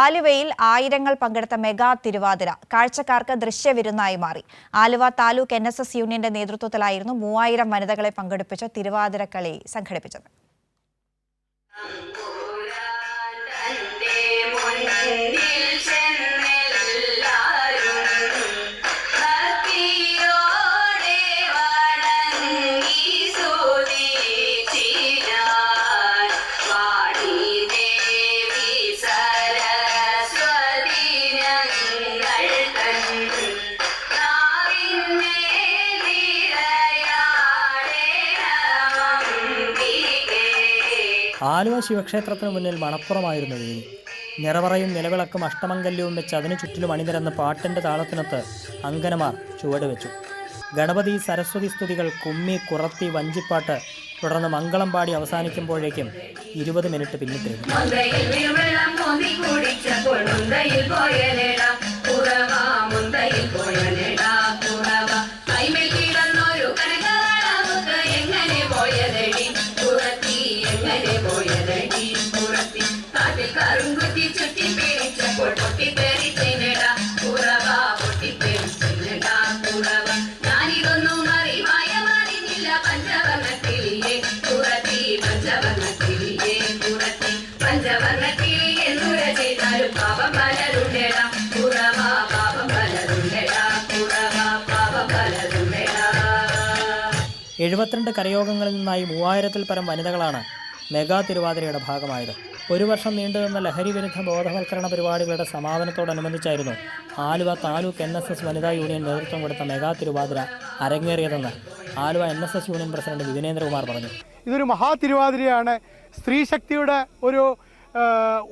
ആലുവയിൽ ആയിരങ്ങൾ പങ്കെടുത്ത മെഗാ തിരുവാതിര കാഴ്ചക്കാർക്ക് ദൃശ്യവിരുന്നായി മാറി. ആലുവ താലൂക്ക് NSS യൂണിയന്റെ നേതൃത്വത്തിലായിരുന്നു 3000 വനിതകളെ പങ്കെടുപ്പിച്ച് തിരുവാതിര കളി സംഘടിപ്പിച്ചത്. ആലുവ ശിവക്ഷേത്രത്തിന് മുന്നിൽ മണപ്പുറമായിരുന്നു വേദി. നിറവറയും നിലവിളക്കും അഷ്ടമംഗല്യവും വെച്ച് അതിനു ചുറ്റിലും അണിനിരന്ന് പാട്ടിൻ്റെ താളത്തിനൊത്ത് അങ്കനമാർ ചുവടുവെച്ചു. ഗണപതി സരസ്വതി സ്തുതികൾ, കുമ്മി, കുറത്തി, വഞ്ചിപ്പാട്ട് തുടർന്ന് മംഗളം പാടി അവസാനിക്കുമ്പോഴേക്കും 20 മിനിറ്റ് പിന്നിട്ടിരുന്നു. എഴുപത്തിരണ്ട് കരയോഗങ്ങളിൽ നിന്നായി 3000-ൽ പരം വനിതകളാണ് മെഗാ തിരുവാതിരയുടെ ഭാഗമായത്. ഒരു വർഷം നീണ്ടുനിന്ന ലഹരി വിരുദ്ധ ബോധവൽക്കരണ പരിപാടികളുടെ സമാപനത്തോടനുബന്ധിച്ചായിരുന്നു ആലുവ താലൂക്ക് NSS വനിതാ യൂണിയൻ നേതൃത്വം കൊടുത്ത മെഗാ തിരുവാതിര അരങ്ങേറിയതെന്ന് Aluva NSS union president Vivendrakumar പറഞ്ഞു. ഇതൊരു മഹാ തിരുവാതിരയാണ്. സ്ത്രീ ശക്തിയുടെ ഒരു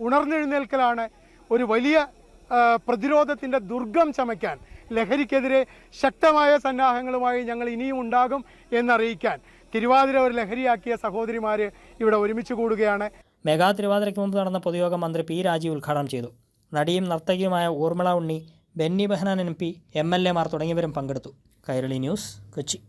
ഉണർന്നെഴുന്നേൽക്കലാണ്. ഒരു വലിയ പ്രതിരോധത്തിൻ്റെ ദുർഗം ചമയ്ക്കാൻ, ലഹരിക്കെതിരെ ശക്തമായ സന്നാഹങ്ങളുമായി ഞങ്ങൾ ഇനിയും ഉണ്ടാകും എന്നറിയിക്കാൻ തിരുവാതിര ഒരു ലഹരിയാക്കിയ സഹോദരിമാർ ഇവിടെ ഒരുമിച്ച് കൂടുകയാണ്. മെഗാ തിരുവാതിരയ്ക്ക് മുമ്പ് നടന്ന പൊതുയോഗം മന്ത്രി P. രാജീവ് ഉദ്ഘാടനം ചെയ്തു. നടിയും നർത്തകിയുമായ ഊർമിള ഉണ്ണി, ബെന്നി ബെഹനാൻ MP, MLA മാർ തുടങ്ങിയവരും പങ്കെടുത്തു. കൈരളി ന്യൂസ്, കൊച്ചി.